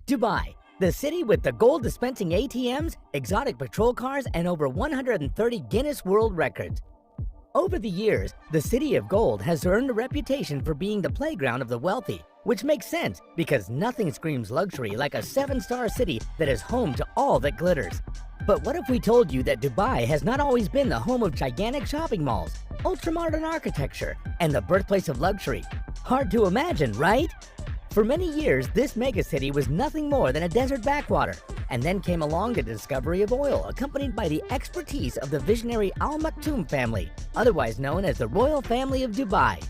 Dubai, the city with the gold-dispensing ATMs, exotic patrol cars, and over 130 Guinness World Records. Over the years, the City of Gold has earned a reputation for being the playground of the wealthy, which makes sense because nothing screams luxury like a 7-star city that is home to all that glitters. But what if we told you that Dubai has not always been the home of gigantic shopping malls, ultra-modern architecture, and the birthplace of luxury? Hard to imagine, right? For many years, this megacity was nothing more than a desert backwater, and then came along the discovery of oil, accompanied by the expertise of the visionary Al Maktoum family, otherwise known as the Royal Family of Dubai.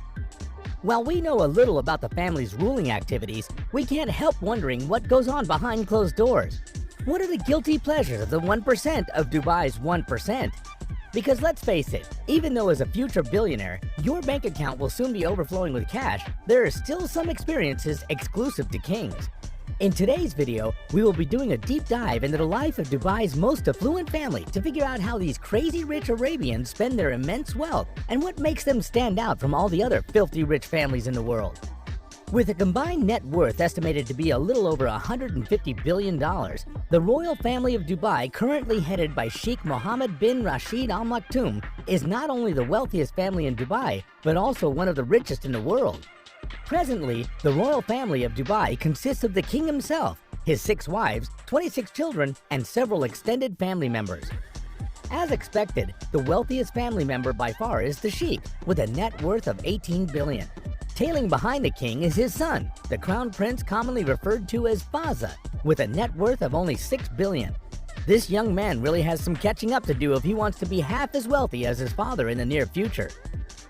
While we know a little about the family's ruling activities, we can't help wondering what goes on behind closed doors. What are the guilty pleasures of the 1% of Dubai's 1%? Because let's face it, even though as a future billionaire, your bank account will soon be overflowing with cash, there are still some experiences exclusive to kings. In today's video, we will be doing a deep dive into the life of Dubai's most affluent family to figure out how these crazy rich Arabians spend their immense wealth and what makes them stand out from all the other filthy rich families in the world. With a combined net worth estimated to be a little over $150 billion, the Royal Family of Dubai, currently headed by Sheikh Mohammed bin Rashid Al Maktoum, is not only the wealthiest family in Dubai, but also one of the richest in the world. Presently, the Royal Family of Dubai consists of the king himself, his 6 wives, 26 children, and several extended family members. As expected, the wealthiest family member by far is the Sheikh, with a net worth of $18 billion. Tailing behind the king is his son, the Crown Prince, commonly referred to as Faza, with a net worth of only $6 billion. This young man really has some catching up to do if he wants to be half as wealthy as his father in the near future.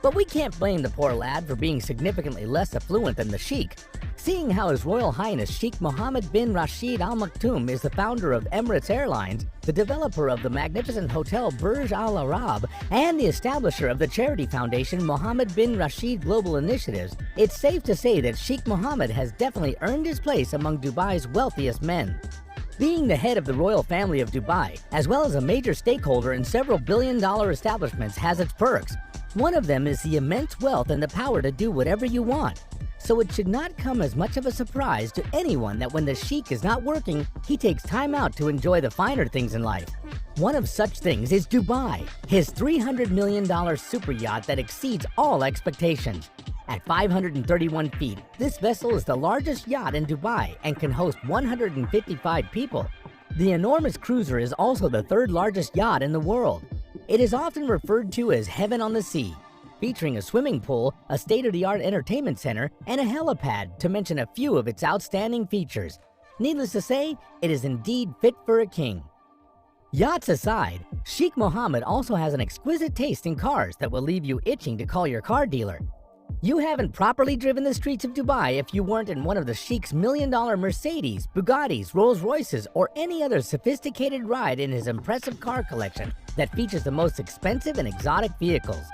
But we can't blame the poor lad for being significantly less affluent than the Sheikh, seeing how His Royal Highness Sheikh Mohammed bin Rashid Al Maktoum is the founder of Emirates Airlines, the developer of the magnificent hotel Burj Al Arab, and the establisher of the charity foundation Mohammed bin Rashid Global Initiatives. It's safe to say that Sheikh Mohammed has definitely earned his place among Dubai's wealthiest men. Being the head of the Royal Family of Dubai, as well as a major stakeholder in several billion-dollar establishments, has its perks. One of them is the immense wealth and the power to do whatever you want. So it should not come as much of a surprise to anyone that when the Sheikh is not working, he takes time out to enjoy the finer things in life. One of such things is Dubai, his $300 million super yacht that exceeds all expectations. At 531 feet, this vessel is the largest yacht in Dubai and can host 155 people. The enormous cruiser is also the 3rd largest yacht in the world. It is often referred to as Heaven on the Sea, featuring a swimming pool, a state-of-the-art entertainment center, and a helipad, to mention a few of its outstanding features. Needless to say, it is indeed fit for a king. Yachts aside, Sheikh Mohammed also has an exquisite taste in cars that will leave you itching to call your car dealer. You haven't properly driven the streets of Dubai if you weren't in one of the Sheikh's million-dollar Mercedes, Bugattis, Rolls-Royces, or any other sophisticated ride in his impressive car collection that features the most expensive and exotic vehicles.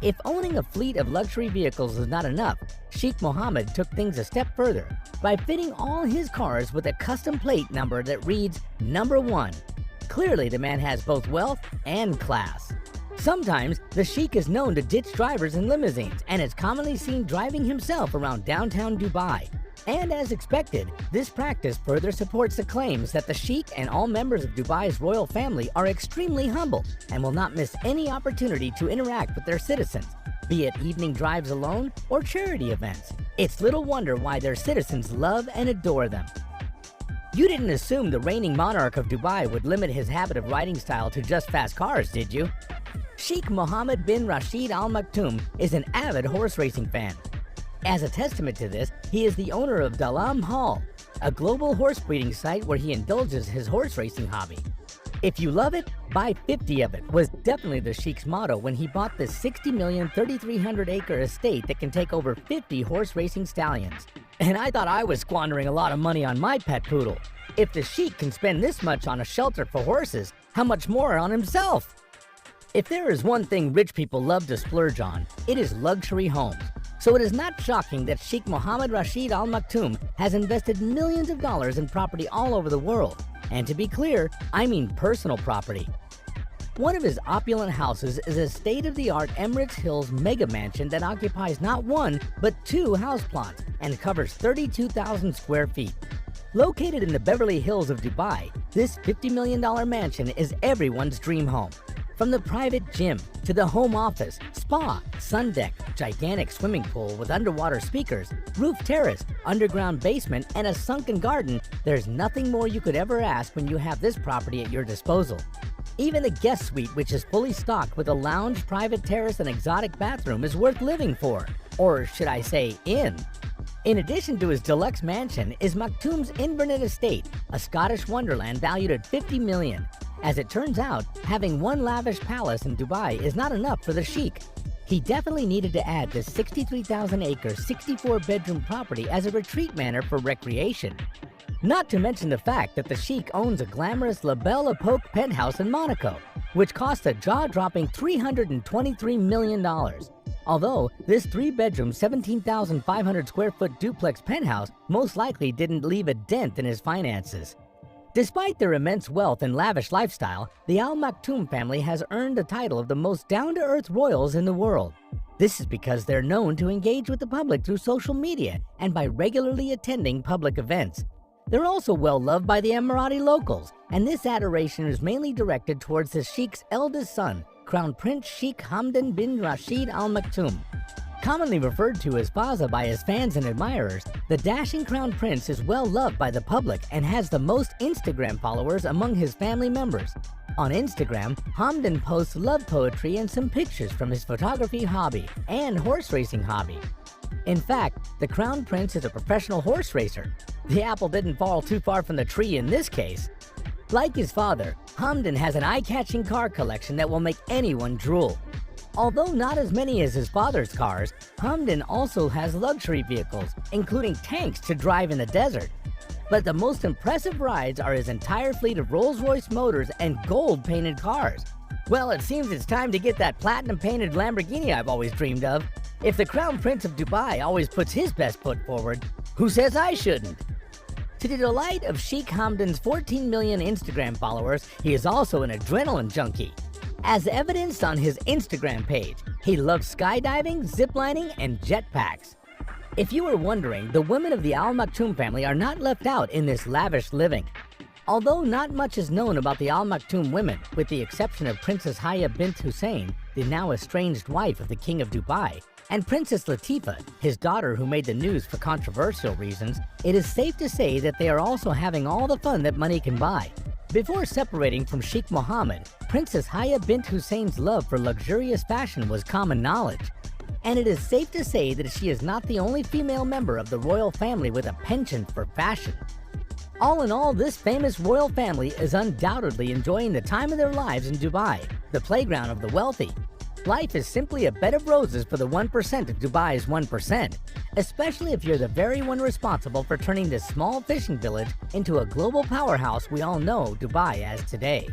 If owning a fleet of luxury vehicles is not enough, Sheikh Mohammed took things a step further by fitting all his cars with a custom plate number that reads Number 1. Clearly, the man has both wealth and class. Sometimes, the Sheikh is known to ditch drivers in limousines and is commonly seen driving himself around downtown Dubai. And as expected, this practice further supports the claims that the Sheikh and all members of Dubai's royal family are extremely humble and will not miss any opportunity to interact with their citizens, be it evening drives alone or charity events. It's little wonder why their citizens love and adore them. You didn't assume the reigning monarch of Dubai would limit his habit of riding style to just fast cars, did you? Sheikh Mohammed bin Rashid Al Maktoum is an avid horse racing fan. As a testament to this, he is the owner of Dalam Hall, a global horse breeding site where he indulges his horse racing hobby. If you love it, buy 50 of it was definitely the Sheikh's motto when he bought this 60 million 3,300-acre estate that can take over 50 horse racing stallions. And I thought I was squandering a lot of money on my pet poodle. If the Sheikh can spend this much on a shelter for horses, how much more on himself? If there is one thing rich people love to splurge on, it is luxury homes. So it is not shocking that Sheikh Mohammed Rashid Al Maktoum has invested millions of dollars in property all over the world. And to be clear, I mean personal property. One of his opulent houses is a state-of-the-art Emirates Hills mega mansion that occupies not 1, but 2 house plots and covers 32,000 square feet. Located in the Beverly Hills of Dubai, this $50 million mansion is everyone's dream home. From the private gym to the home office, spa, sun deck, gigantic swimming pool with underwater speakers, roof terrace, underground basement, and a sunken garden, there's nothing more you could ever ask when you have this property at your disposal. Even the guest suite, which is fully stocked with a lounge, private terrace, and exotic bathroom, is worth living for. Or should I say, in. In addition to his deluxe mansion is Maktoum's Inverness estate, a Scottish wonderland valued at $50 million. As it turns out, having one lavish palace in Dubai is not enough for the Sheikh. He definitely needed to add this 63,000-acre, 64-bedroom property as a retreat manor for recreation. Not to mention the fact that the Sheikh owns a glamorous La Belle Epoque penthouse in Monaco, which cost a jaw-dropping $323 million. Although this 3-bedroom, 17,500 square foot duplex penthouse most likely didn't leave a dent in his finances. Despite their immense wealth and lavish lifestyle, the Al Maktoum family has earned the title of the most down-to-earth royals in the world. This is because they're known to engage with the public through social media and by regularly attending public events. They're also well loved by the Emirati locals, and this adoration is mainly directed towards the Sheikh's eldest son, Crown Prince Sheikh Hamdan bin Rashid Al Maktoum. Commonly referred to as Faza by his fans and admirers, the dashing Crown Prince is well loved by the public and has the most Instagram followers among his family members. On Instagram, Hamdan posts love poetry and some pictures from his photography hobby and horse racing hobby. In fact, the Crown Prince is a professional horse racer. The apple didn't fall too far from the tree in this case. Like his father, Hamdan has an eye-catching car collection that will make anyone drool. Although not as many as his father's cars, Hamdan also has luxury vehicles, including tanks to drive in the desert. But the most impressive rides are his entire fleet of Rolls-Royce motors and gold-painted cars. Well, it seems it's time to get that platinum-painted Lamborghini I've always dreamed of. If the Crown Prince of Dubai always puts his best foot forward, who says I shouldn't? To the delight of Sheikh Hamdan's 14 million Instagram followers, he is also an adrenaline junkie. As evidenced on his Instagram page, he loves skydiving, ziplining, and jetpacks. If you were wondering, the women of the Al Maktoum family are not left out in this lavish living. Although not much is known about the Al Maktoum women, with the exception of Princess Haya bint Hussein, the now estranged wife of the King of Dubai, and Princess Latifa, his daughter who made the news for controversial reasons, it is safe to say that they are also having all the fun that money can buy. Before separating from Sheikh Mohammed, Princess Haya bint Hussein's love for luxurious fashion was common knowledge. And it is safe to say that she is not the only female member of the royal family with a penchant for fashion. All in all, this famous royal family is undoubtedly enjoying the time of their lives in Dubai, the playground of the wealthy. Life is simply a bed of roses for the 1% of Dubai's 1%, especially if you're the very one responsible for turning this small fishing village into a global powerhouse we all know Dubai as today.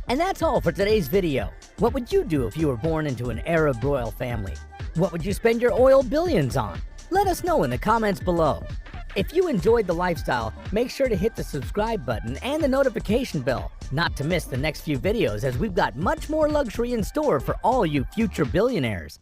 And that's all for today's video. What would you do if you were born into an Arab royal family? What would you spend your oil billions on? Let us know in the comments below. If you enjoyed the lifestyle, make sure to hit the subscribe button and the notification bell, not to miss the next few videos as we've got much more luxury in store for all you future billionaires.